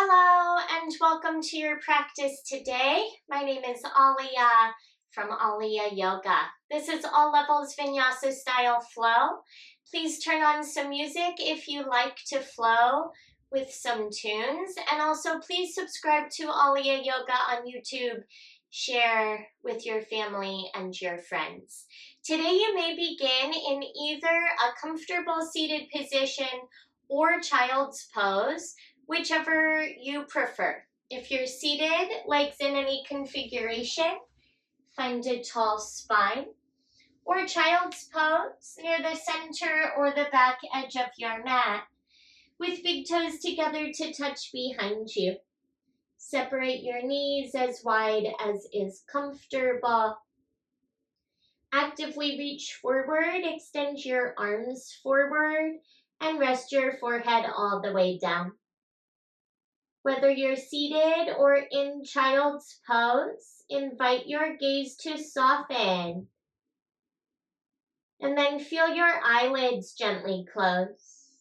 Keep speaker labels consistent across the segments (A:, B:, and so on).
A: Hello and welcome to your practice today. My name is Alia from Alia Yoga. This is all levels Vinyasa style flow. Please turn on some music if you like to flow with some tunes, and also please subscribe to Alia Yoga on YouTube. Share with your family and your friends. Today you may begin in either a comfortable seated position or child's pose, whichever you prefer. If you're seated, legs in any configuration, find a tall spine, or child's pose near the center or the back edge of your mat, with big toes together to touch behind you. Separate your knees as wide as is comfortable. Actively reach forward, extend your arms forward, and rest your forehead all the way down. Whether you're seated or in child's pose, invite your gaze to soften. And then feel your eyelids gently close.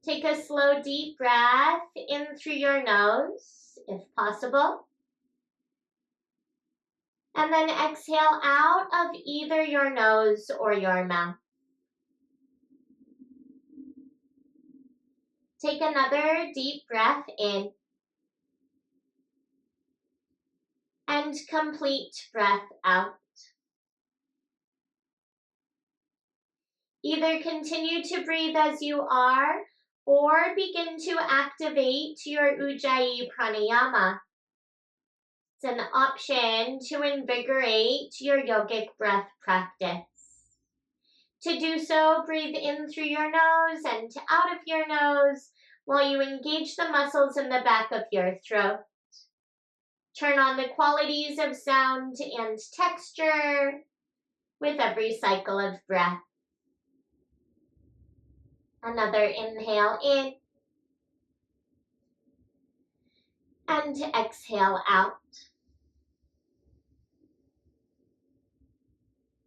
A: Take a slow, deep breath in through your nose, if possible. And then exhale out of either your nose or your mouth. Take another deep breath in. And complete breath out. Either continue to breathe as you are, or begin to activate your Ujjayi Pranayama. It's an option to invigorate your yogic breath practice. To do so, breathe in through your nose and out of your nose while you engage the muscles in the back of your throat. Turn on the qualities of sound and texture with every cycle of breath. Another inhale in and exhale out.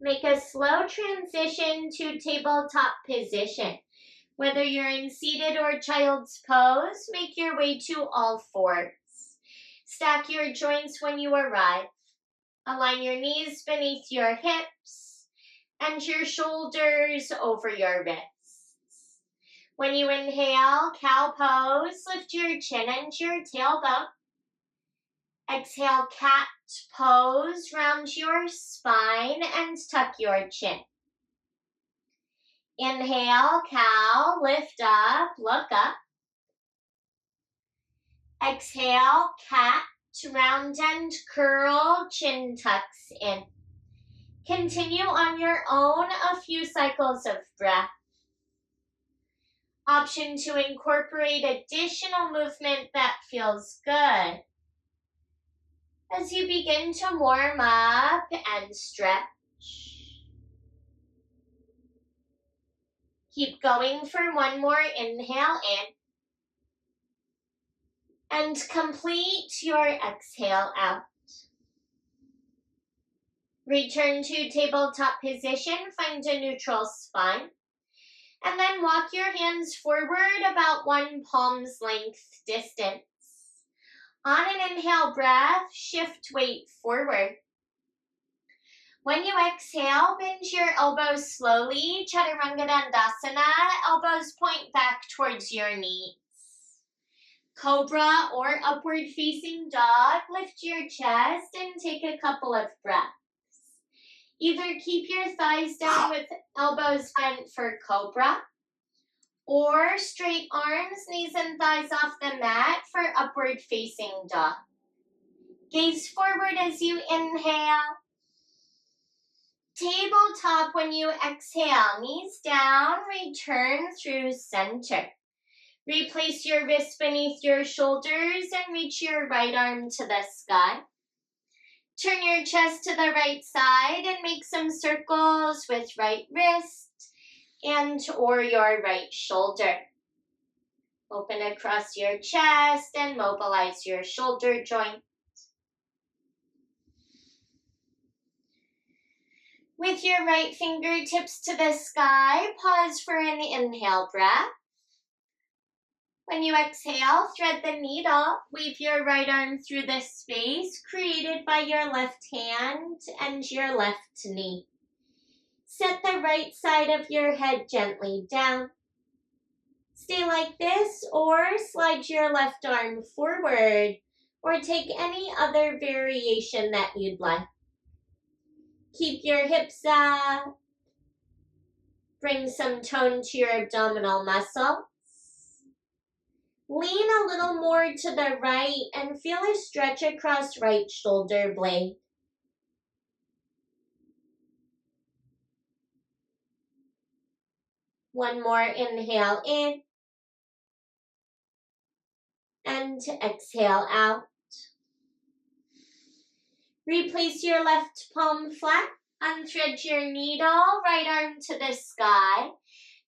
A: Make a slow transition to tabletop position. Whether you're in seated or child's pose, make your way to all fours. Stack your joints when you arrive. Align your knees beneath your hips and your shoulders over your wrists. When you inhale, cow pose, lift your chin and your tailbone. Exhale, cat pose, round your spine and tuck your chin. Inhale, cow, lift up, look up. Exhale, cat, round and curl, chin tucks in. Continue on your own a few cycles of breath. Option to incorporate additional movement that feels good as you begin to warm up and stretch. Keep going for one more inhale in. And complete your exhale out. Return to tabletop position, find a neutral spine. And then walk your hands forward about one palm's length distance. On an inhale breath, shift weight forward. When you exhale, bend your elbows slowly, Chaturanga Dandasana, elbows point back towards your knees. Cobra or upward facing dog, lift your chest and take a couple of breaths. Either keep your thighs down with elbows bent for cobra, or straight arms, knees and thighs off the mat for upward facing dog. Gaze forward as you inhale. Tabletop when you exhale, knees down, return through center. Replace your wrists beneath your shoulders and reach your right arm to the sky. Turn your chest to the right side and make some circles with right wrist and or your right shoulder. Open across your chest and mobilize your shoulder joint. With your right fingertips to the sky, pause for an inhale breath. When you exhale, thread the needle. Weave your right arm through the space created by your left hand and your left knee. Set the right side of your head gently down. Stay like this or slide your left arm forward or take any other variation that you'd like. Keep your hips up. Bring some tone to your abdominal muscles. Lean a little more to the right and feel a stretch across right shoulder blade. One more inhale in and exhale out. Replace your left palm flat. Unthread your needle, right arm to the sky.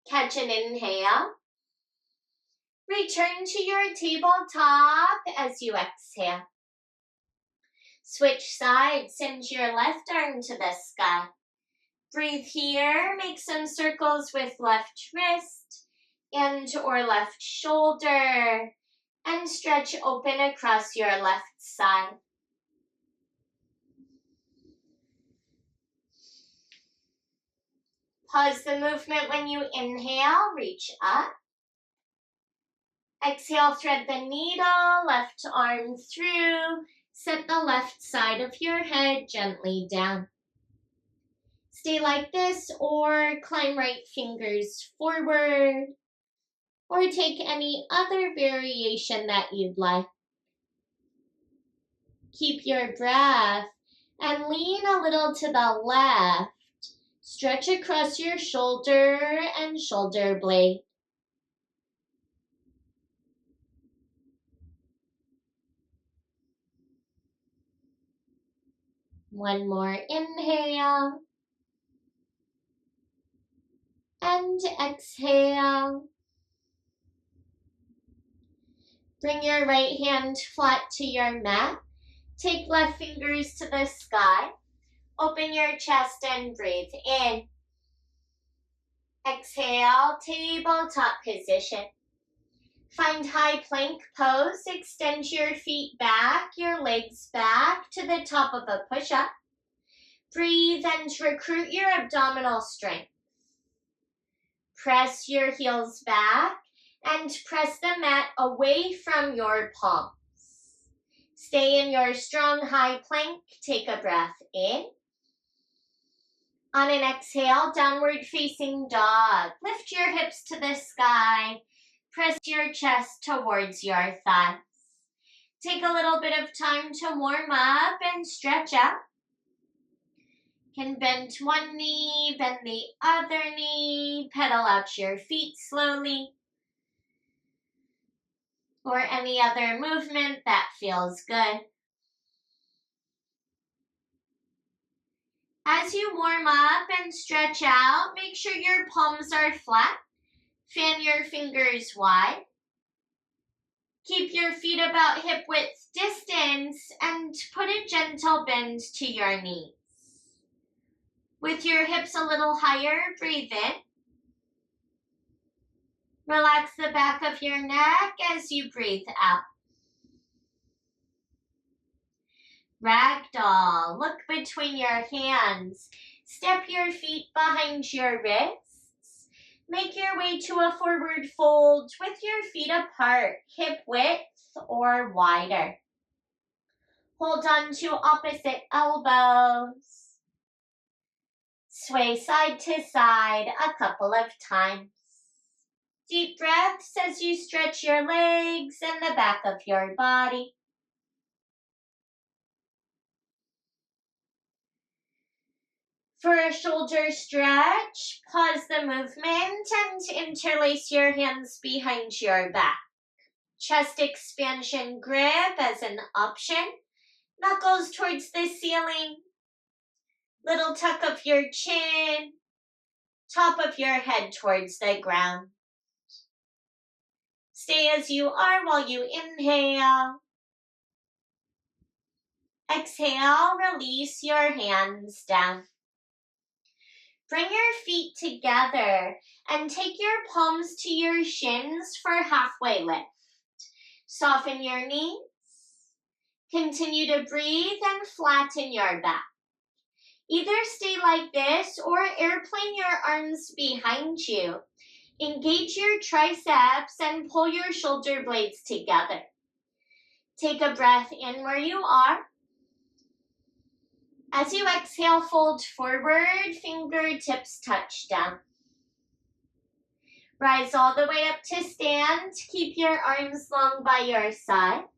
A: Catch an inhale. Return to your tabletop as you exhale. Switch sides, send your left arm to the sky. Breathe here, make some circles with left wrist and or left shoulder, and stretch open across your left side. Pause the movement when you inhale, reach up. Exhale, thread the needle, left arm through. Set the left side of your head gently down. Stay like this or climb right fingers forward or take any other variation that you'd like. Keep your breath and lean a little to the left. Stretch across your shoulder and shoulder blade. One more inhale. And exhale. Bring your right hand flat to your mat. Take left fingers to the sky. Open your chest and breathe in. Exhale, tabletop position. Find high plank pose. Extend your feet back, your legs back to the top of a push-up. Breathe and recruit your abdominal strength. Press your heels back and press the mat away from your palms. Stay in your strong high plank. Take a breath in. On an exhale, downward facing dog. Lift your hips to the sky. Press your chest towards your thighs. Take a little bit of time to warm up and stretch out. Can bend one knee, bend the other knee, pedal out your feet slowly, or any other movement that feels good. As you warm up and stretch out, make sure your palms are flat. Fan your fingers wide. Keep your feet about hip width distance and put a gentle bend to your knees. With your hips a little higher, breathe in. Relax the back of your neck as you breathe out. Ragdoll, look between your hands. Step your feet behind your wrists. Make your way to a forward fold with your feet apart, hip width or wider. Hold on to opposite elbows. Sway side to side a couple of times. Deep breaths as you stretch your legs and the back of your body. For a shoulder stretch, pause the movement and interlace your hands behind your back. Chest expansion grip as an option. Knuckles towards the ceiling. Little tuck of your chin. Top of your head towards the ground. Stay as you are while you inhale. Exhale, release your hands down. Bring your feet together and take your palms to your shins for halfway lift. Soften your knees. Continue to breathe and flatten your back. Either stay like this or airplane your arms behind you. Engage your triceps and pull your shoulder blades together. Take a breath in where you are. As you exhale, fold forward, fingertips touch down. Rise all the way up to stand. Keep your arms long by your sides.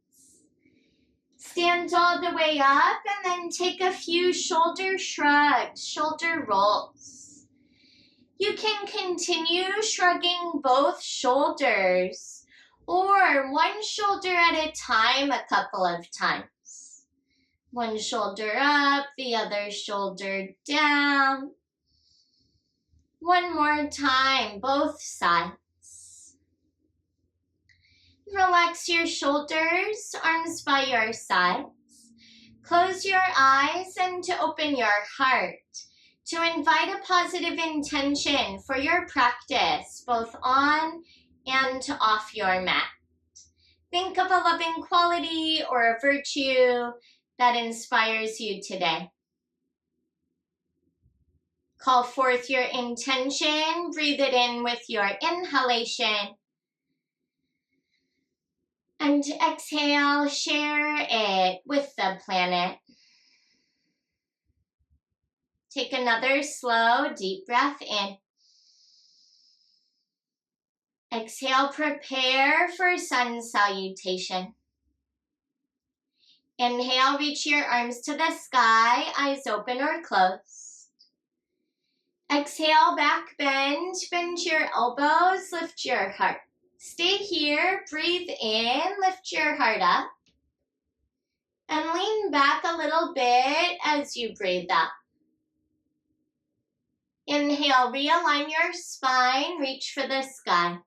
A: Stand all the way up and then take a few shoulder shrugs, shoulder rolls. You can continue shrugging both shoulders or one shoulder at a time a couple of times. One shoulder up, the other shoulder down. One more time, both sides. Relax your shoulders, arms by your sides. Close your eyes and to open your heart to invite a positive intention for your practice, both on and off your mat. Think of a loving quality or a virtue that inspires you today. Call forth your intention, breathe it in with your inhalation. And exhale, share it with the planet. Take another slow, deep breath in. Exhale, prepare for sun salutation. Inhale, reach your arms to the sky, eyes open or closed. Exhale, back bend your elbows, lift your heart. Stay here, breathe in, lift your heart up. And lean back a little bit as you breathe out. Inhale, realign your spine, reach for the sky.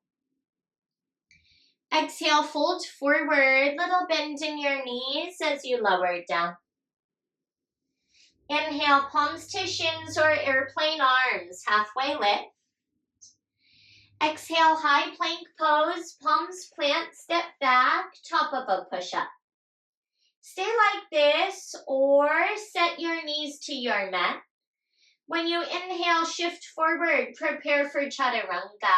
A: Exhale, fold forward, little bend in your knees as you lower down. Inhale, palms to shins or airplane arms, halfway lift. Exhale, high plank pose, palms plant, step back, top of a push-up. Stay like this or set your knees to your mat. When you inhale, shift forward, prepare for chaturanga.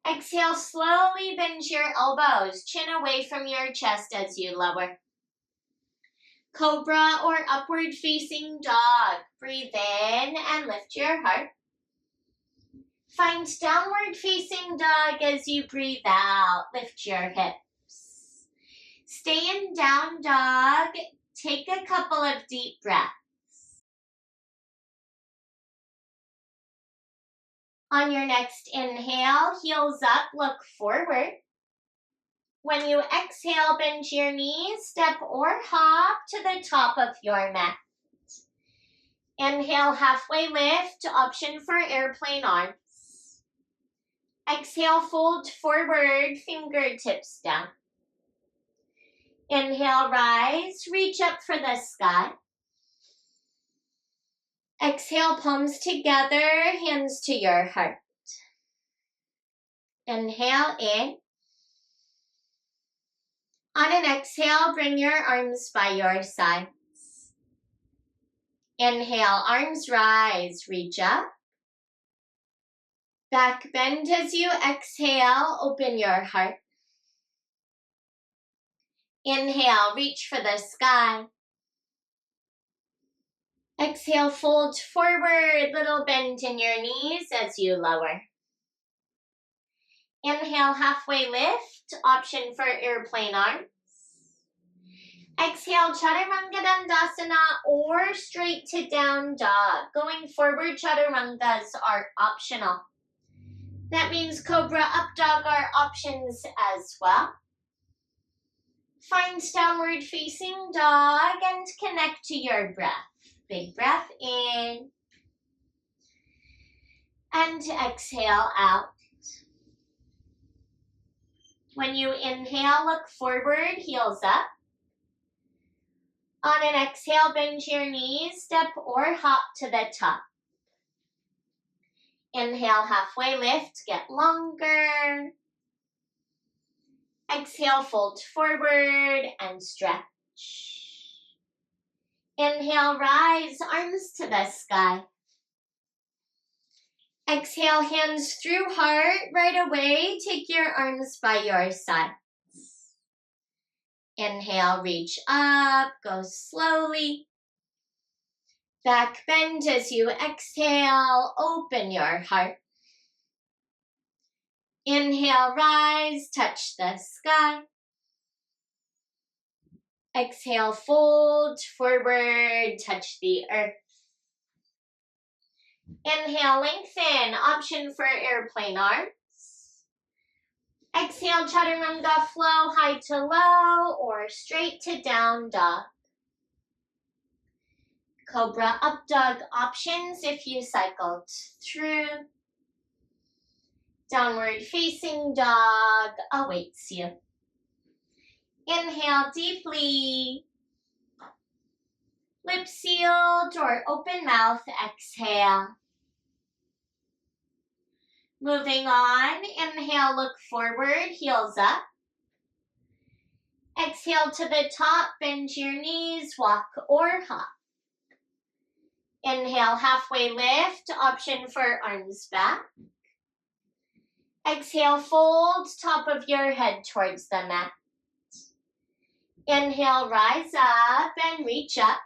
A: Exhale, slowly bend your elbows, chin away from your chest as you lower. Cobra or upward facing dog. Breathe in and lift your heart. Find downward facing dog as you breathe out. Lift your hips. Stay in down dog. Take a couple of deep breaths. On your next inhale, heels up, look forward. When you exhale, bend your knees, step or hop to the top of your mat. Inhale, halfway lift, option for airplane arms. Exhale, fold forward, fingertips down. Inhale, rise, reach up for the sky. Exhale, palms together, hands to your heart. Inhale in. On an exhale, bring your arms by your sides. Inhale, arms rise, reach up. Back bend as you exhale, open your heart. Inhale, reach for the sky. Exhale, fold forward, little bend in your knees as you lower. Inhale, halfway lift, option for airplane arms. Exhale, chaturanga dandasana or straight to down dog. Going forward, chaturangas are optional. That means cobra, up dog are options as well. Find downward facing dog and connect to your breath. Big breath in. And exhale out. When you inhale, look forward, heels up. On an exhale, bend your knees, step or hop to the top. Inhale, halfway lift, get longer. Exhale, fold forward and stretch. Inhale, rise, arms to the sky. Exhale, hands through heart. Right away, take your arms by your sides. Inhale, reach up, go slowly. Back bend as you exhale, open your heart. Inhale, rise, touch the sky. Exhale, fold forward, touch the earth. Inhale, lengthen, option for airplane arms. Exhale, chaturanga flow, high to low or straight to down dog. Cobra up dog options if you cycled through. Downward facing dog awaits you. Inhale deeply. Lips sealed or open mouth, exhale. Moving on, inhale, look forward, heels up. Exhale to the top, bend your knees, walk or hop. Inhale, halfway lift, option for arms back. Exhale, fold top of your head towards the mat. Inhale, rise up and reach up.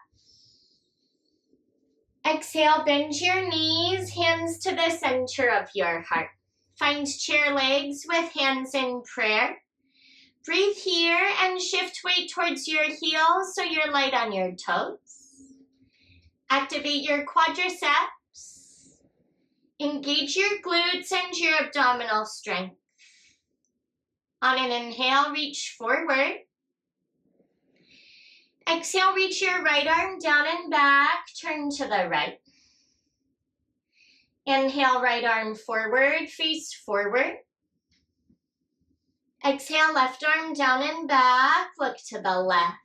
A: Exhale, bend your knees, hands to the center of your heart. Find chair legs with hands in prayer. Breathe here and shift weight towards your heels so you're light on your toes. Activate your quadriceps. Engage your glutes and your abdominal strength. On an inhale, reach forward. Exhale, reach your right arm down and back, turn to the right. Inhale, right arm forward, face forward. Exhale, left arm down and back, look to the left.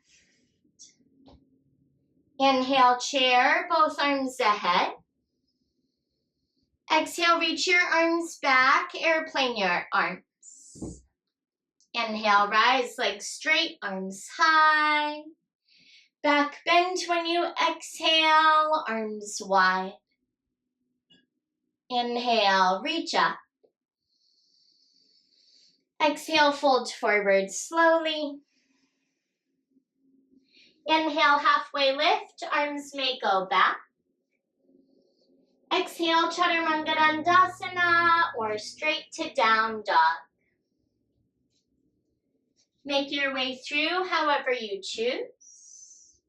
A: Inhale, chair, both arms ahead. Exhale, reach your arms back, airplane your arms. Inhale, rise, legs straight, arms high. Back bend when you exhale, arms wide. Inhale, reach up. Exhale, fold forward slowly. Inhale, halfway lift, arms may go back. Exhale, Chaturanga Dandasana or straight to down dog. Make your way through however you choose.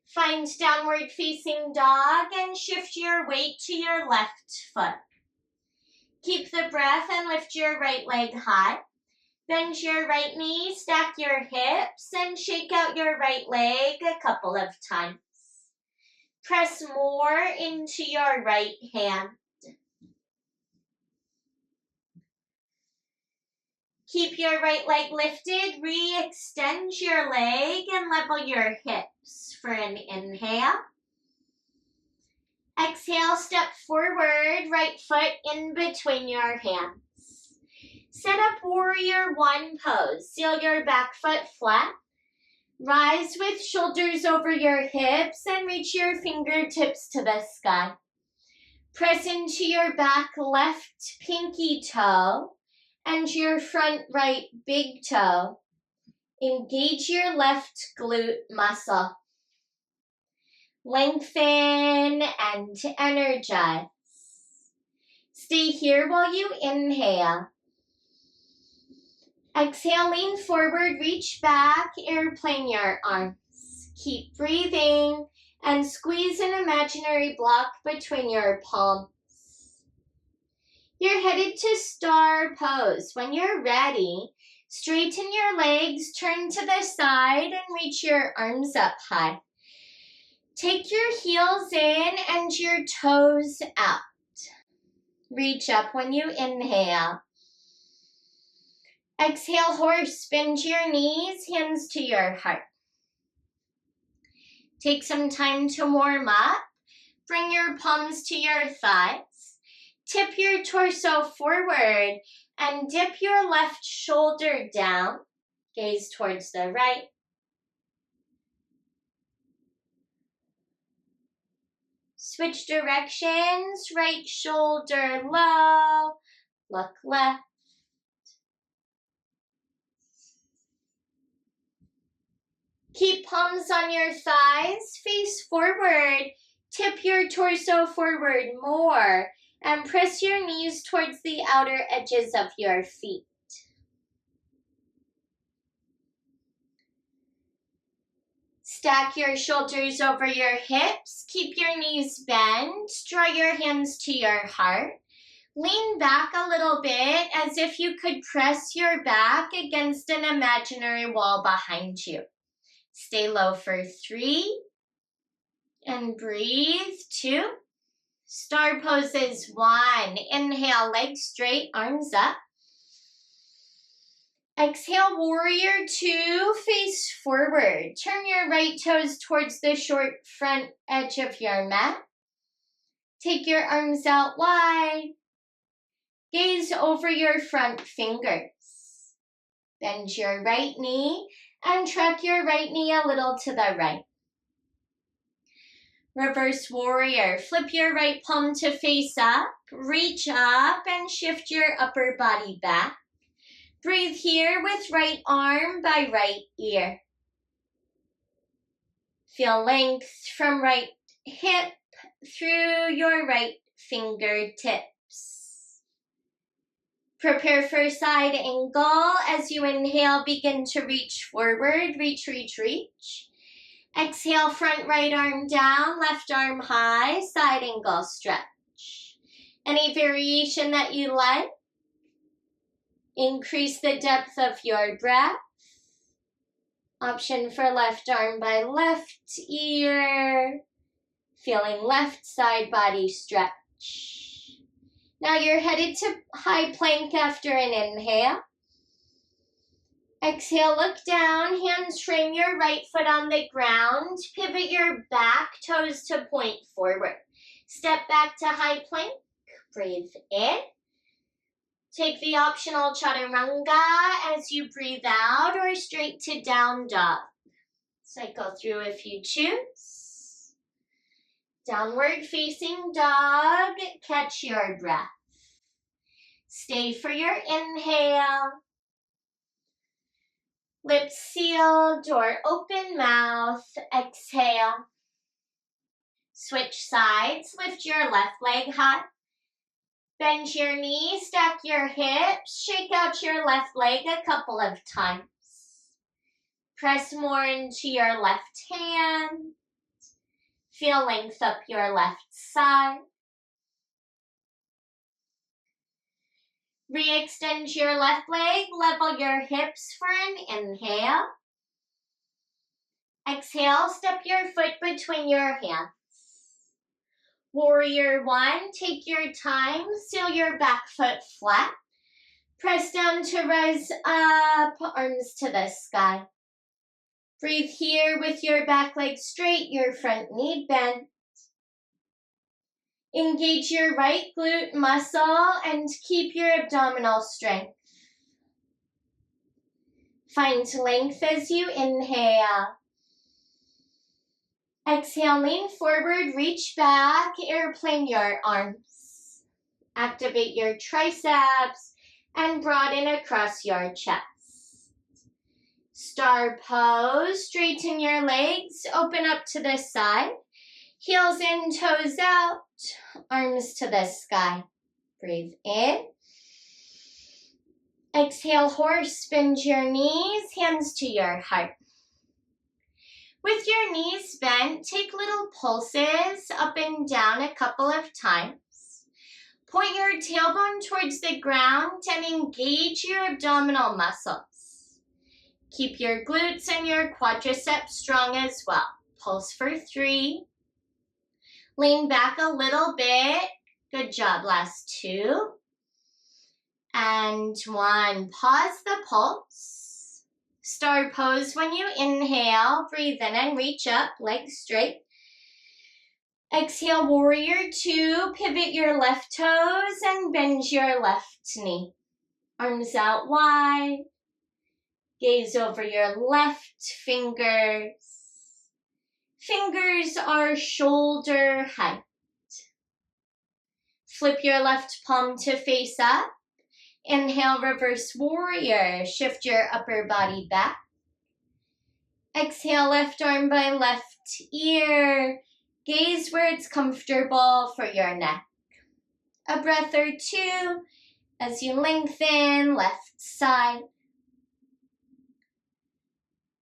A: Find downward facing dog and shift your weight to your left foot. Keep the breath and lift your right leg high. Bend your right knee, stack your hips, and shake out your right leg a couple of times. Press more into your right hand. Keep your right leg lifted, re-extend your leg and level your hips for an inhale. Exhale, step forward, right foot in between your hands. Set up warrior one pose. Seal your back foot flat. Rise with shoulders over your hips and reach your fingertips to the sky. Press into your back left pinky toe and your front right big toe. Engage your left glute muscle. Lengthen and energize. Stay here while you inhale. Exhale, lean forward, reach back, airplane your arms. Keep breathing and squeeze an imaginary block between your palms. You're headed to star pose. When you're ready, straighten your legs, turn to the side, and reach your arms up high. Take your heels in and your toes out. Reach up when you inhale. Exhale, horse, bend your knees, hands to your heart. Take some time to warm up. Bring your palms to your thighs. Tip your torso forward and dip your left shoulder down. Gaze towards the right. Switch directions, right shoulder low, look left. Keep palms on your thighs, face forward. Tip your torso forward more and press your knees towards the outer edges of your feet. Stack your shoulders over your hips. Keep your knees bent. Draw your hands to your heart. Lean back a little bit as if you could press your back against an imaginary wall behind you. Stay low for 3. And breathe. 2. Star poses 1. Inhale, legs straight, arms up. Exhale, warrior 2, face forward. Turn your right toes towards the short front edge of your mat. Take your arms out wide. Gaze over your front fingers. Bend your right knee and track your right knee a little to the right. Reverse warrior. Flip your right palm to face up. Reach up and shift your upper body back. Breathe here with right arm by right ear. Feel length from right hip through your right fingertips. Prepare for side angle. As you inhale, begin to reach forward. Reach, reach, reach. Exhale, front right arm down, left arm high, side angle stretch. Any variation that you like. Increase the depth of your breath. Option for left arm by left ear. Feeling left side body stretch. Now you're headed to high plank after an inhale. Exhale, look down, hands frame your right foot on the ground. Pivot your back toes to point forward. Step back to high plank. Breathe in. Take the optional chaturanga as you breathe out or straight to down dog. Cycle through if you choose. Downward facing dog. Catch your breath. Stay for your inhale. Lips sealed or open mouth. Exhale. Switch sides. Lift your left leg high. Bend your knee, stack your hips, shake out your left leg a couple of times. Press more into your left hand. Feel length up your left side. Re-extend your left leg, level your hips for an inhale. Exhale, step your foot between your hands. Warrior 1, take your time, seal your back foot flat. Press down to rise up, arms to the sky. Breathe here with your back leg straight, your front knee bent. Engage your right glute muscle and keep your abdominal strength. Find length as you inhale. Exhale, lean forward, reach back, airplane your arms. Activate your triceps and broaden across your chest. Star pose, straighten your legs, open up to the side. Heels in, toes out, arms to the sky. Breathe in. Exhale, horse, bend your knees, hands to your heart. With your knees bent, take little pulses up and down a couple of times. Point your tailbone towards the ground and engage your abdominal muscles. Keep your glutes and your quadriceps strong as well. Pulse for 3. Lean back a little bit. Good job. Last 2. And 1. Pause the pulse. Star pose when you inhale. Breathe in and reach up, legs straight. Exhale, warrior 2. Pivot your left toes and bend your left knee. Arms out wide. Gaze over your left fingers. Fingers are shoulder height. Flip your left palm to face up. Inhale, reverse warrior. Shift your upper body back. Exhale, left arm by left ear. Gaze where it's comfortable for your neck. A breath or two as you lengthen left side.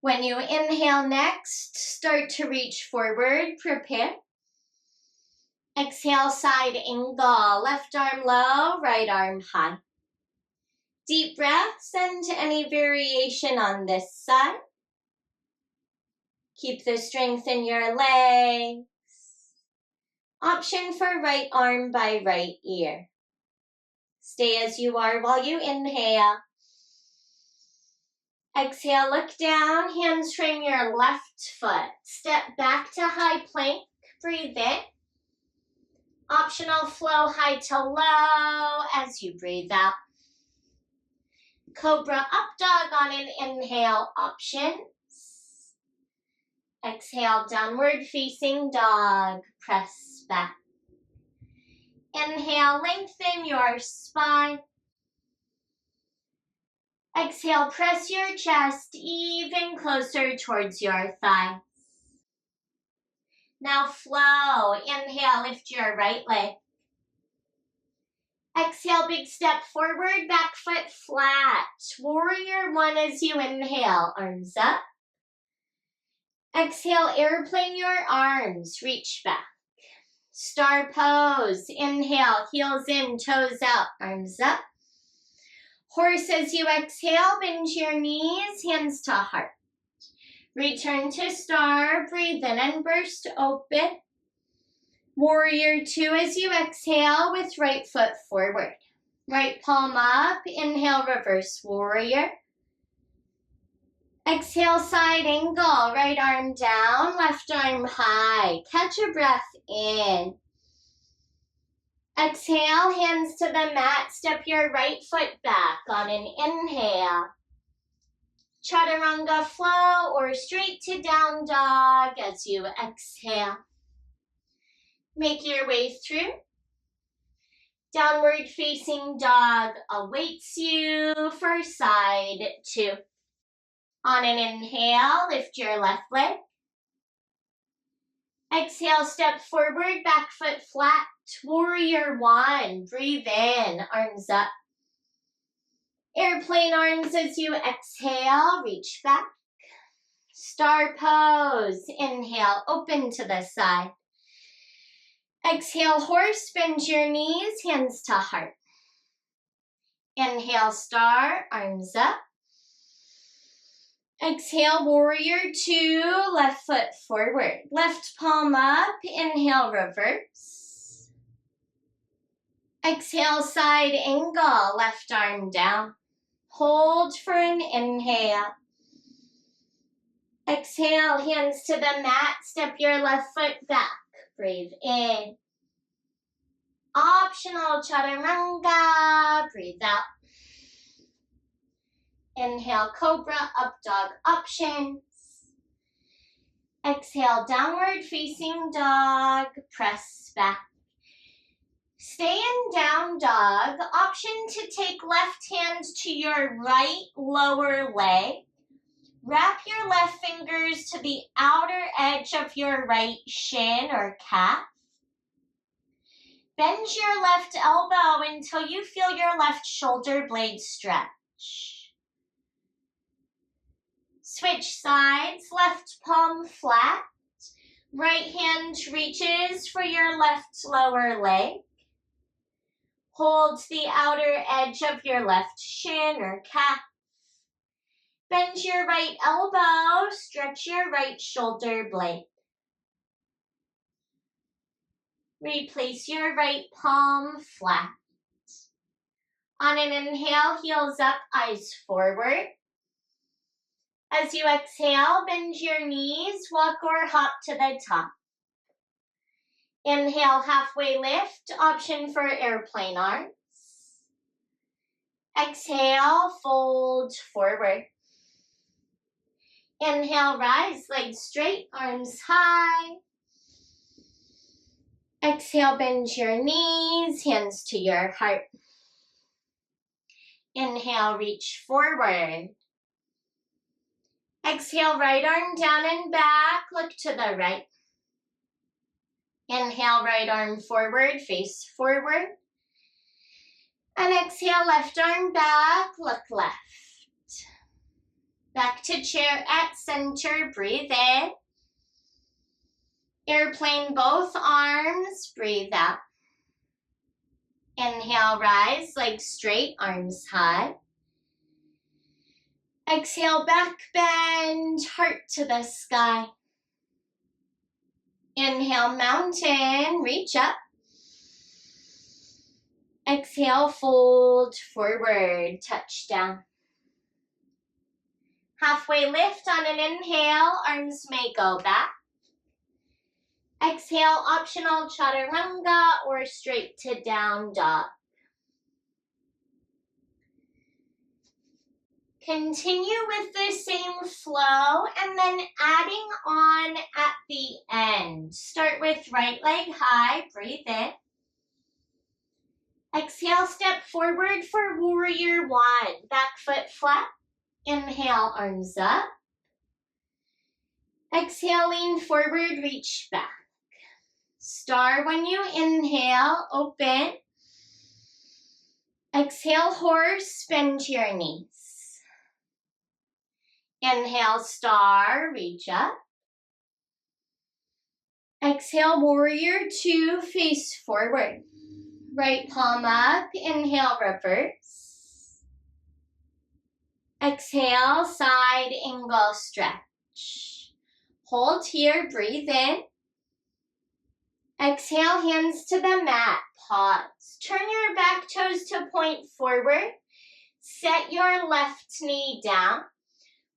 A: When you inhale next, start to reach forward, prepare. Exhale, side angle, left arm low, right arm high. Deep breaths and any variation on this side. Keep the strength in your legs. Option for right arm by right ear. Stay as you are while you inhale. Exhale, look down, hands frame your left foot. Step back to high plank, breathe in. Optional flow high to low as you breathe out. Cobra up dog on an inhale, options. Exhale, downward facing dog, press back. Inhale, lengthen your spine. Exhale, press your chest even closer towards your thighs. Now flow. Inhale, lift your right leg. Exhale, big step forward, back foot flat. Warrior one as you inhale, arms up. Exhale, airplane your arms, reach back. Star pose. Inhale, heels in, toes out, arms up. Horse as you exhale, bend your knees, hands to heart. Return to star, breathe in and burst open. Warrior two as you exhale with right foot forward. Right palm up, inhale, reverse warrior. Exhale, side angle, right arm down, left arm high. Catch a breath in. Exhale, hands to the mat, step your right foot back on an inhale. Chaturanga flow or straight to down dog as you exhale. Make your way through. Downward facing dog awaits you for side two. On an inhale, lift your left leg. Exhale, step forward, back foot flat. Warrior one, breathe in, arms up. Airplane arms as you exhale, reach back. Star pose, inhale, open to the side. Exhale, horse, bend your knees, hands to heart. Inhale, star, arms up. Exhale, warrior two, left foot forward. Left palm up, inhale, reverse. Exhale, side angle, left arm down. Hold for an inhale. Exhale, hands to the mat, step your left foot back. Breathe in. Optional chaturanga, breathe out. Inhale, cobra, up dog options. Exhale, downward facing dog, press back. Stay in down dog. Option to take left hand to your right lower leg. Wrap your left fingers to the outer edge of your right shin or calf. Bend your left elbow until you feel your left shoulder blade stretch. Switch sides, left palm flat. Right hand reaches for your left lower leg. Hold the outer edge of your left shin or calf. Bend your right elbow, stretch your right shoulder blade. Replace your right palm flat. On an inhale, heels up, eyes forward. As you exhale, bend your knees, walk or hop to the top. Inhale, halfway lift, option for airplane arms. Exhale, fold forward. Inhale, rise, legs straight, arms high. Exhale, bend your knees, hands to your heart. Inhale, reach forward. Exhale, right arm down and back, look to the right. Inhale, right arm forward, face forward. And exhale, left arm back, look left. Back to chair at center, breathe in. Airplane both arms, breathe out. Inhale, rise, legs straight, arms high. Exhale, back bend, heart to the sky. Inhale, mountain, reach up. Exhale, fold forward, touch down. Halfway lift on an inhale, arms may go back. Exhale, optional chaturanga or straight to down dog. Continue with the same flow and then adding on at the end. Start with right leg high, breathe in. Exhale, step forward for warrior one. Back foot flat. Inhale, arms up. Exhale, lean forward, reach back. Star when you inhale, open. Exhale, horse, bend your knees. Inhale, star, reach up. Exhale, warrior two, face forward. Right palm up, inhale, reverse. Exhale, side angle stretch. Hold here, breathe in. Exhale, hands to the mat, pause. Turn your back toes to point forward. Set your left knee down.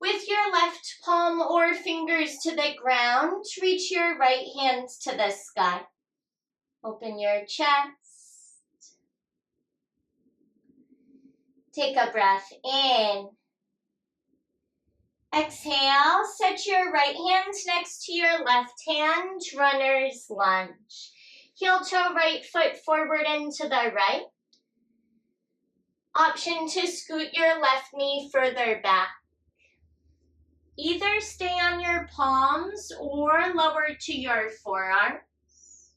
A: With your left palm or fingers to the ground, reach your right hand to the sky. Open your chest. Take a breath in. Exhale, set your right hand next to your left hand, runner's lunge. Heel toe right foot forward and to the right. Option to scoot your left knee further back. Either stay on your palms or lower to your forearms.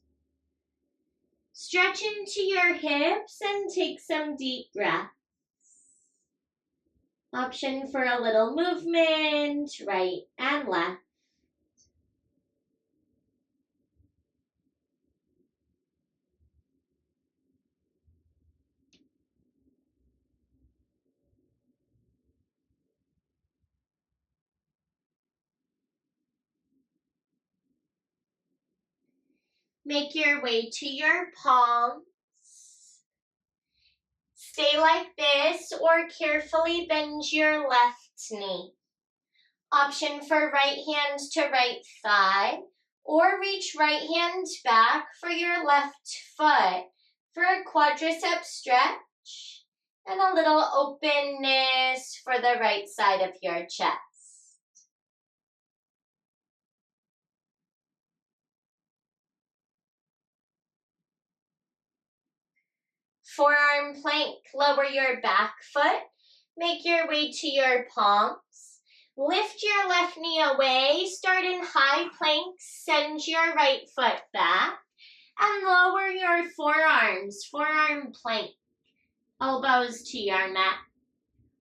A: Stretch into your hips and take some deep breaths. Option for a little movement, right and left. Make your way to your palms. Stay like this or carefully bend your left knee. Option for right hand to right thigh or reach right hand back for your left foot for a quadricep stretch and a little openness for the right side of your chest. Forearm plank, lower your back foot. Make your way to your palms. Lift your left knee away. Start in high plank. Send your right foot back. And lower your forearms. Forearm plank. Elbows to your mat.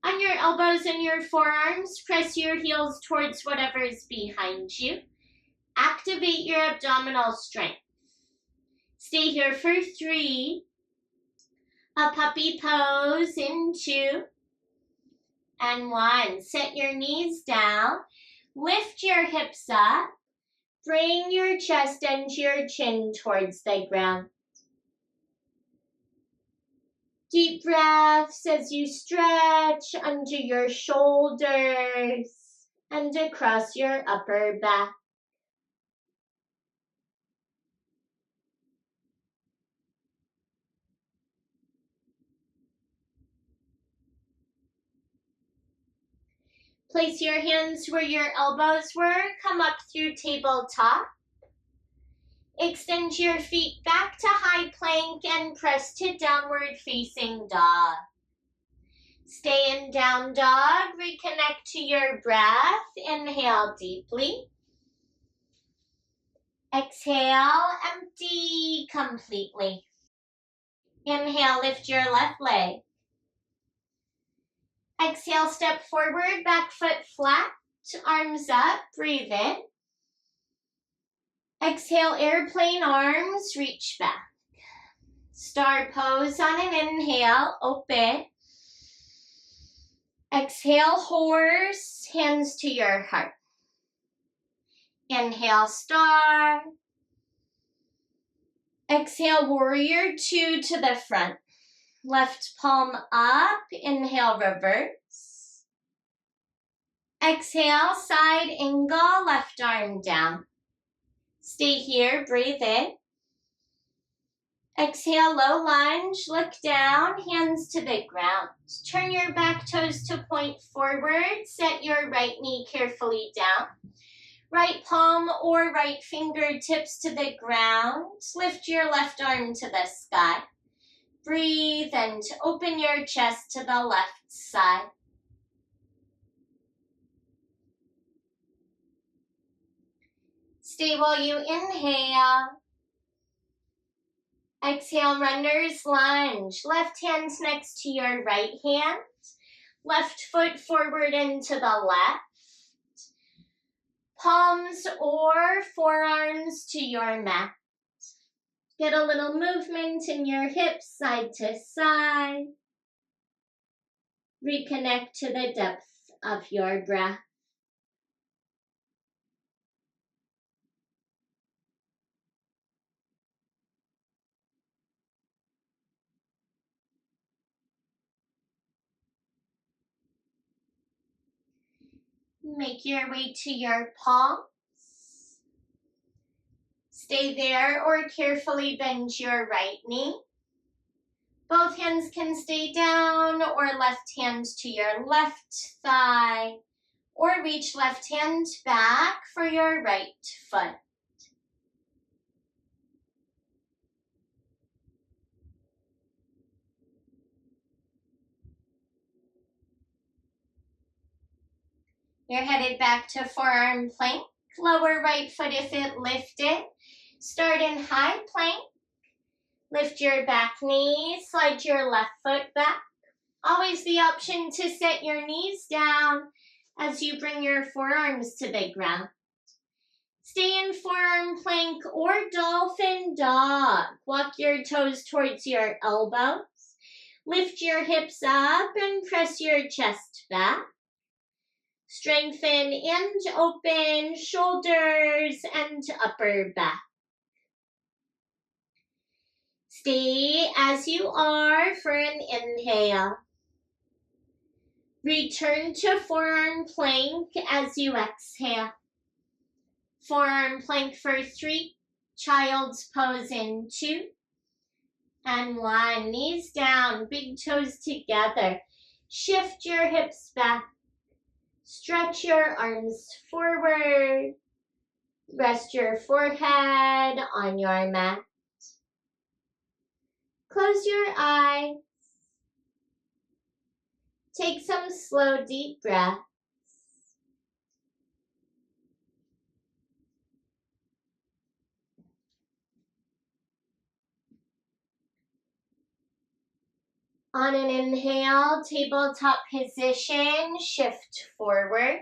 A: On your elbows and your forearms, press your heels towards whatever is behind you. Activate your abdominal strength. Stay here for 3. A puppy pose in 2 and 1. Set your knees down. Lift your hips up. Bring your chest and your chin towards the ground. Deep breaths as you stretch under your shoulders and across your upper back. Place your hands where your elbows were. Come up through tabletop. Extend your feet back to high plank and press to downward facing dog. Stay in down dog. Reconnect to your breath. Inhale deeply. Exhale, empty completely. Inhale, lift your left leg. Exhale, step forward, back foot flat, arms up, breathe in. Exhale, airplane arms, reach back. Star pose on an inhale, open. Exhale, horse, hands to your heart. Inhale, star. Exhale, warrior two to the front. Left palm up, inhale, reverse. Exhale, side angle, left arm down. Stay here, breathe in. Exhale, low lunge, look down, hands to the ground. Turn your back toes to point forward, set your right knee carefully down. Right palm or right fingertips to the ground. Lift your left arm to the sky. Breathe and open your chest to the left side. Stay while you inhale. Exhale, runner's lunge. Left hand next to your right hand. Left foot forward and to the left. Palms or forearms to your mat. Get a little movement in your hips side to side. Reconnect to the depth of your breath. Make your way to your palms. Stay there or carefully bend your right knee. Both hands can stay down or left hand to your left thigh or reach left hand back for your right foot. You're headed back to forearm plank. Lower right foot if it lifted. Start in high plank. Lift your back knee, slide your left foot back. Always the option to set your knees down as you bring your forearms to the ground. Stay in forearm plank or dolphin dog. Walk your toes towards your elbows. Lift your hips up and press your chest back. Strengthen and open shoulders and upper back. Stay as you are for an inhale. Return to forearm plank as you exhale. Forearm plank for 3, child's pose in 2, and 1. Knees down, big toes together. Shift your hips back. Stretch your arms forward. Rest your forehead on your mat. Close your eyes. Take some slow, deep breaths. On an inhale, tabletop position, shift forward.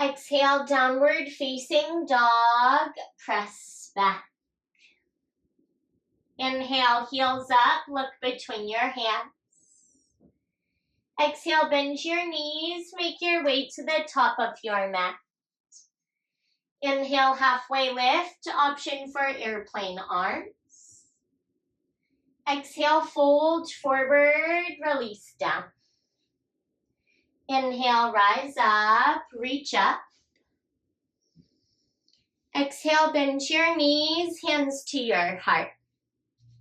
A: Exhale, downward facing dog, press back. Inhale, heels up, look between your hands. Exhale, bend your knees, make your way to the top of your mat. Inhale, halfway lift, option for airplane arms. Exhale, fold forward, release down. Inhale, rise up, reach up. Exhale, bend your knees, hands to your heart.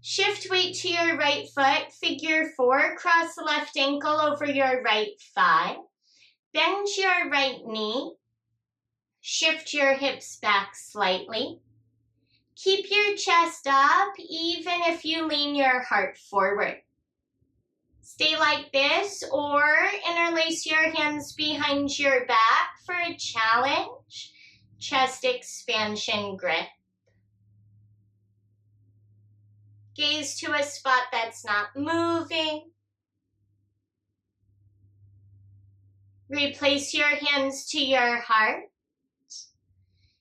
A: Shift weight to your right foot, figure 4, cross left ankle over your right thigh. Bend your right knee. Shift your hips back slightly. Keep your chest up even if you lean your heart forward. Stay like this or interlace your hands behind your back for a challenge. Chest expansion grip. Gaze to a spot that's not moving. Replace your hands to your heart.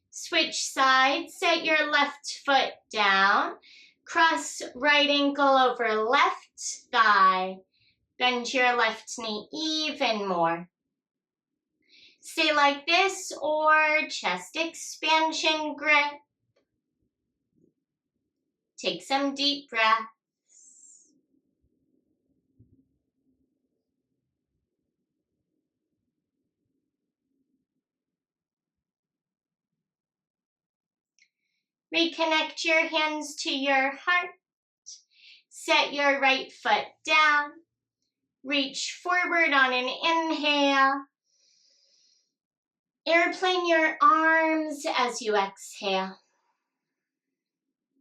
A: Switch sides, set your left foot down. Cross right ankle over left thigh. Bend your left knee even more. Stay like this or chest expansion grip. Take some deep breaths. Reconnect your hands to your heart. Set your right foot down. Reach forward on an inhale. Airplane your arms as you exhale.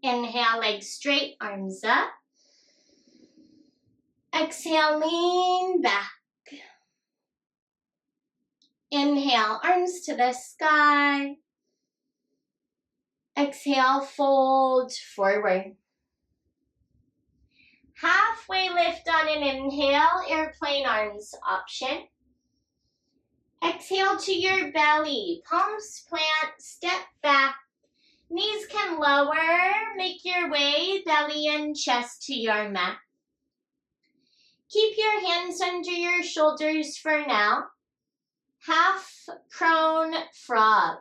A: Inhale, legs straight, arms up. Exhale, lean back. Inhale, arms to the sky. Exhale, fold forward. Halfway lift on an inhale, airplane arms option. Exhale to your belly, palms plant, step back. Knees can lower, make your way, belly and chest to your mat. Keep your hands under your shoulders for now. Half prone frog.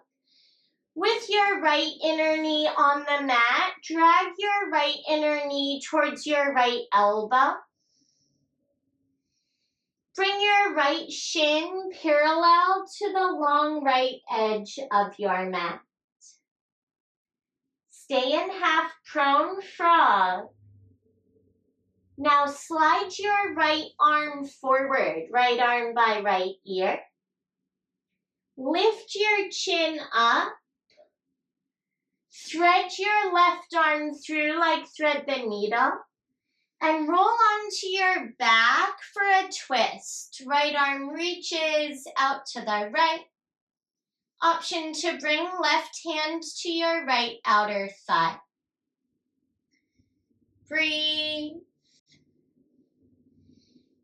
A: With your right inner knee on the mat, drag your right inner knee towards your right elbow. Bring your right shin parallel to the long right edge of your mat. Stay in half prone frog. Now slide your right arm forward, right arm by right ear. Lift your chin up. Thread your left arm through like thread the needle. And roll onto your back for a twist. Right arm reaches out to the right. Option to bring left hand to your right outer thigh. Breathe.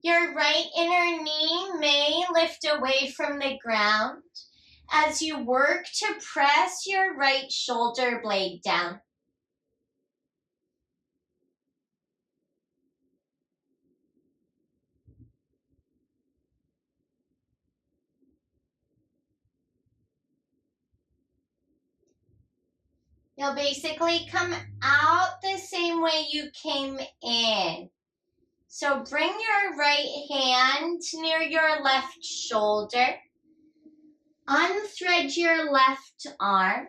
A: Your right inner knee may lift away from the ground as you work to press your right shoulder blade down. You'll basically come out the same way you came in. So bring your right hand near your left shoulder. Unthread your left arm.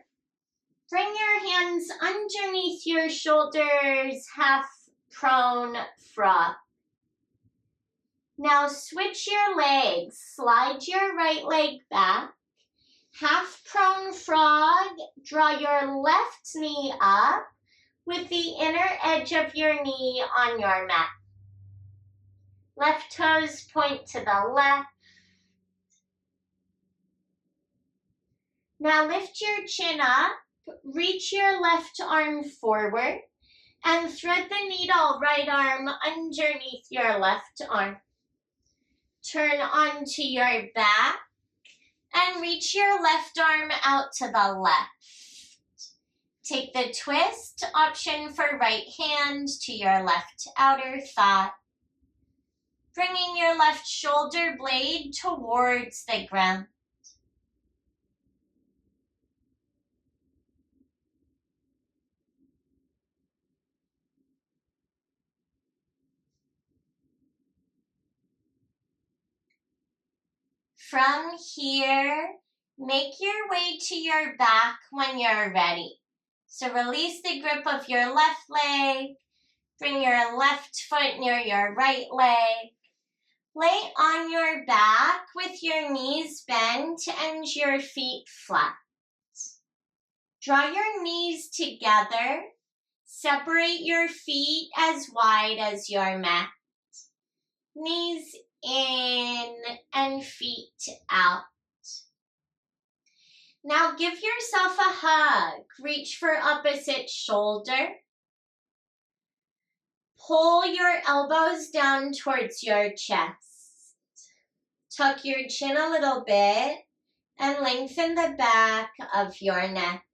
A: Bring your hands underneath your shoulders, half prone frog. Now switch your legs. Slide your right leg back. Half prone frog. Draw your left knee up with the inner edge of your knee on your mat. Left toes point to the left. Now lift your chin up, reach your left arm forward, and thread the needle right arm underneath your left arm. Turn onto your back and reach your left arm out to the left. Take the twist, option for right hand to your left outer thigh. Bringing your left shoulder blade towards the ground. From here, make your way to your back when you're ready. So release the grip of your left leg. Bring your left foot near your right leg. Lay on your back with your knees bent and your feet flat. Draw your knees together. Separate your feet as wide as your mat. Knees in and feet out. Now give yourself a hug. Reach for opposite shoulder. Pull your elbows down towards your chest. Tuck your chin a little bit and lengthen the back of your neck.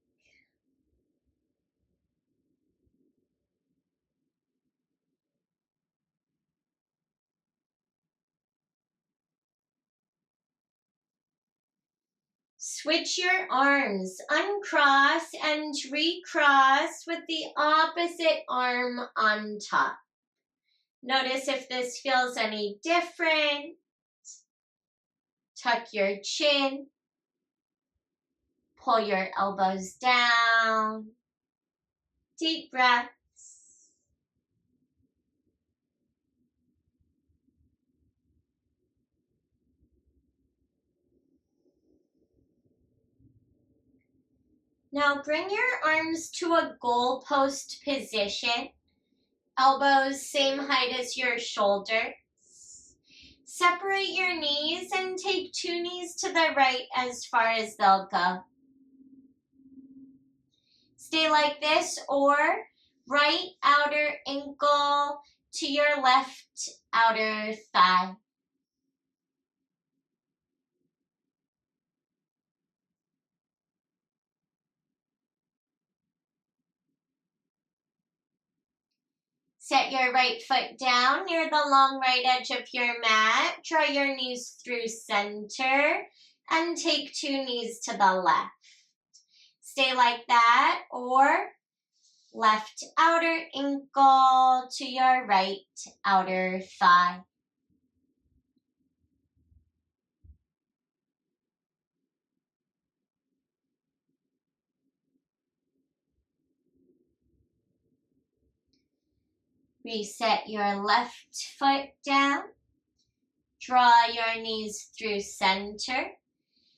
A: Switch your arms, uncross and recross with the opposite arm on top. Notice if this feels any different. Tuck your chin. Pull your elbows down. Deep breaths. Now bring your arms to a goalpost position. Elbows same height as your shoulders. Separate your knees and take 2 knees to the right as far as they'll go. Stay like this, or right outer ankle to your left outer thigh. Set your right foot down near the long right edge of your mat. Draw your knees through center and take 2 knees to the left. Stay like that, or left outer ankle to your right outer thigh. Reset your left foot down. Draw your knees through center.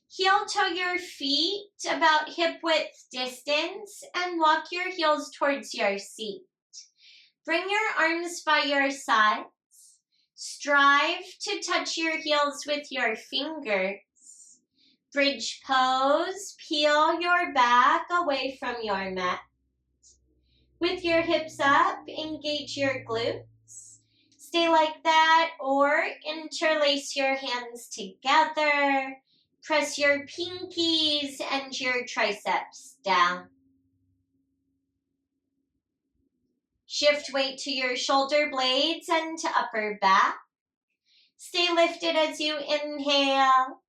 A: Heel toe your feet about hip width distance and walk your heels towards your seat. Bring your arms by your sides. Strive to touch your heels with your fingers. Bridge pose, peel your back away from your mat. With your hips up, engage your glutes. Stay like that, or interlace your hands together. Press your pinkies and your triceps down. Shift weight to your shoulder blades and to upper back. Stay lifted as you inhale.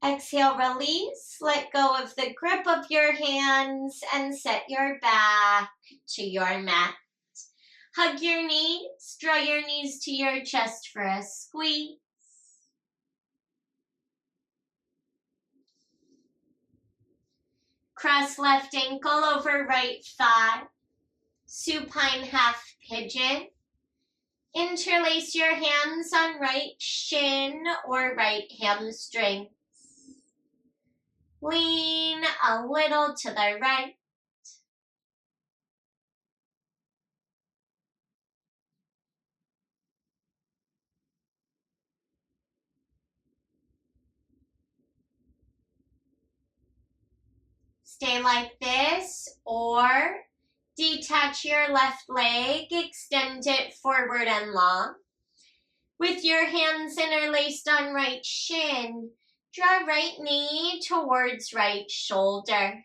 A: Exhale, release. Let go of the grip of your hands and set your back to your mat. Hug your knees. Draw your knees to your chest for a squeeze. Cross left ankle over right thigh. Supine half pigeon. Interlace your hands on right shin or right hamstring. Lean a little to the right. Stay like this, or detach your left leg, extend it forward and long. With your hands interlaced on right shin, draw right knee towards right shoulder.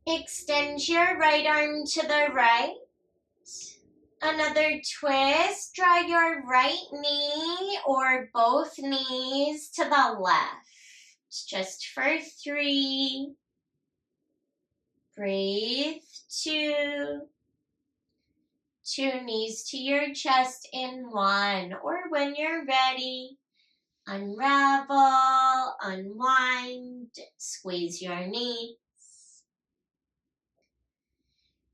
A: Extend your right arm to the right. Another twist. Draw your right knee or both knees to the left. Just for 3. Breathe. 2. 2 knees to your chest in 1, or when you're ready, unravel, unwind, squeeze your knees.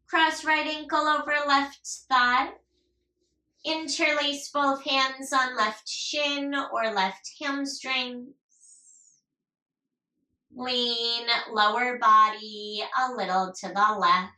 A: Cross right ankle over left thigh. Interlace both hands on left shin or left hamstring. Lean lower body a little to the left.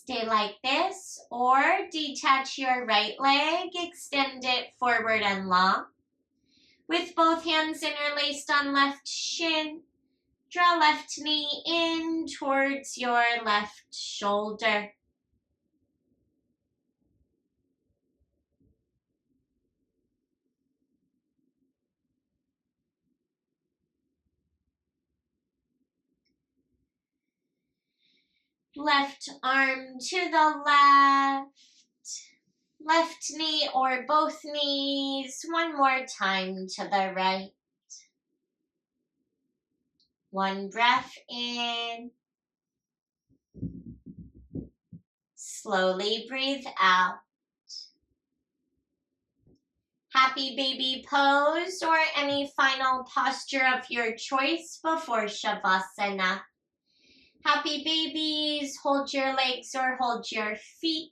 A: Stay like this, or detach your right leg, extend it forward and long. With both hands interlaced on left shin, draw left knee in towards your left shoulder. Left arm to the left. Left knee or both knees. One more time to the right. One breath in. Slowly breathe out. Happy baby pose or any final posture of your choice before Shavasana. Happy babies, hold your legs or hold your feet.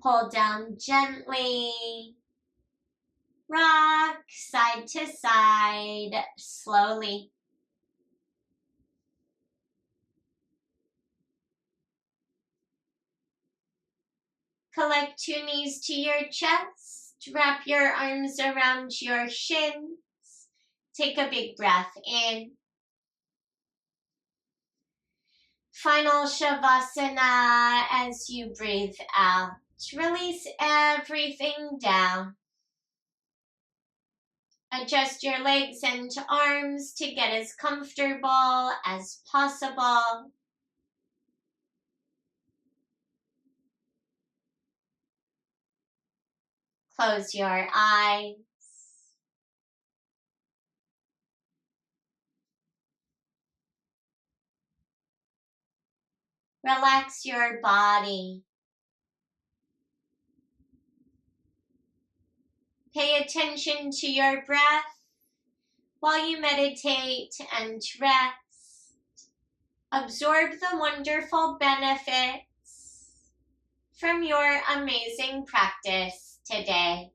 A: Pull down gently. Rock side to side slowly. Collect 2 knees to your chest. Wrap your arms around your shins. Take a big breath in. Final Shavasana as you breathe out. Release everything down. Adjust your legs and arms to get as comfortable as possible. Close your eyes. Relax your body. Pay attention to your breath while you meditate and rest. Absorb the wonderful benefits from your amazing practice today.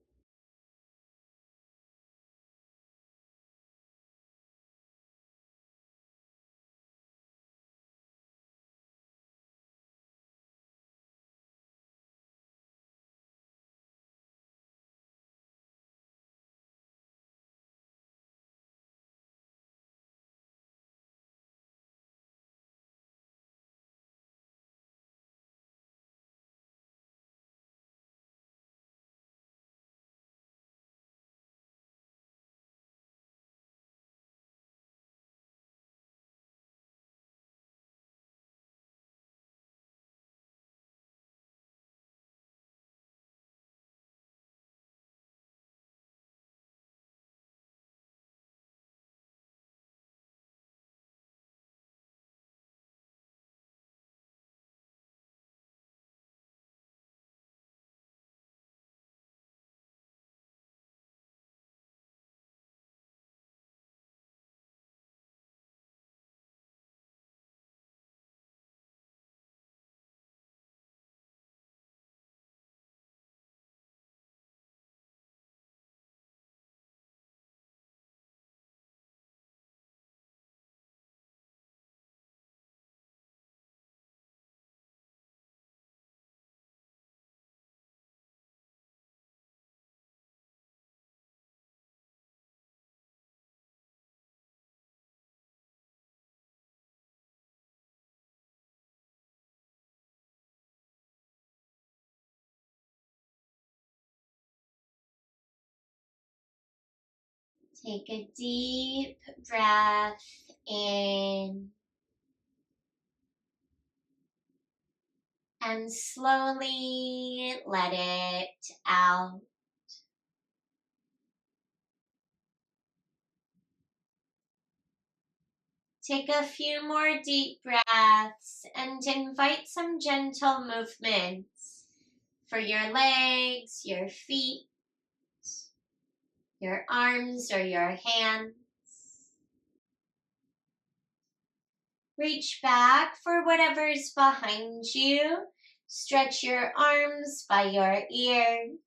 A: Take a deep breath in and slowly let it out. Take a few more deep breaths and invite some gentle movements for your legs, your feet, your arms or your hands. Reach back for whatever's behind you. Stretch your arms by your ears.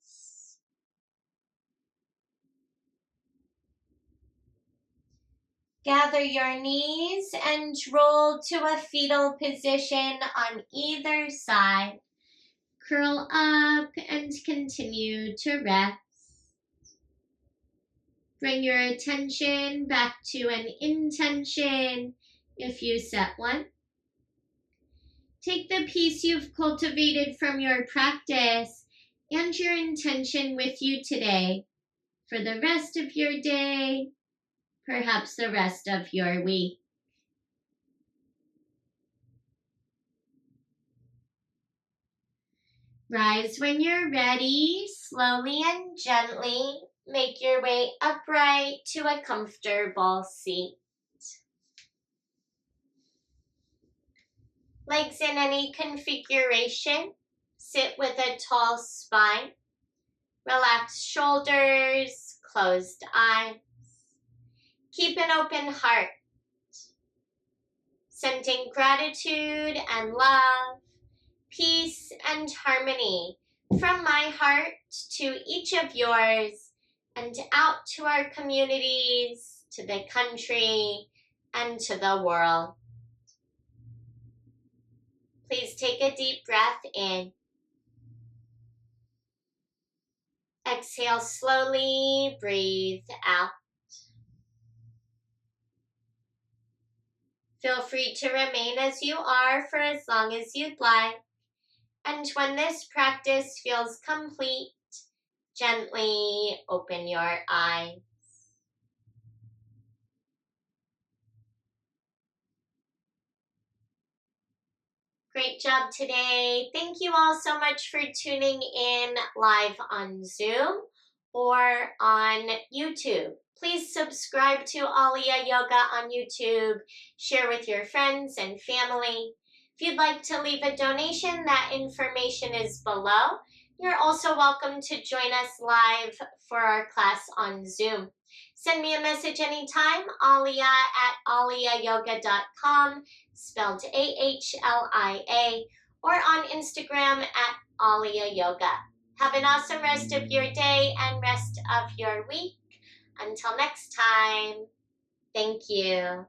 A: Gather your knees and roll to a fetal position on either side. Curl up and continue to rest. Bring your attention back to an intention if you set one. Take the peace you've cultivated from your practice and your intention with you today for the rest of your day, perhaps the rest of your week. Rise when you're ready. Slowly and gently make your way upright to a comfortable seat. Legs in any configuration. Sit with a tall spine. Relaxed shoulders, closed eyes. Keep an open heart. Sending gratitude and love, peace and harmony from my heart to each of yours and out to our communities, to the country, and to the world. Please take a deep breath in. Exhale slowly, breathe out. Feel free to remain as you are for as long as you'd like. And when this practice feels complete, gently open your eyes. Great job today. Thank you all so much for tuning in live on Zoom or on YouTube. Please subscribe to Aliyah Yoga on YouTube. Share with your friends and family. If you'd like to leave a donation, that information is below. You're also welcome to join us live for our class on Zoom. Send me a message anytime, aliyah@aliyahyoga.com, spelled AHLIA, or on Instagram at Aliyah Yoga. Have an awesome rest of your day and rest of your week. Until next time, thank you.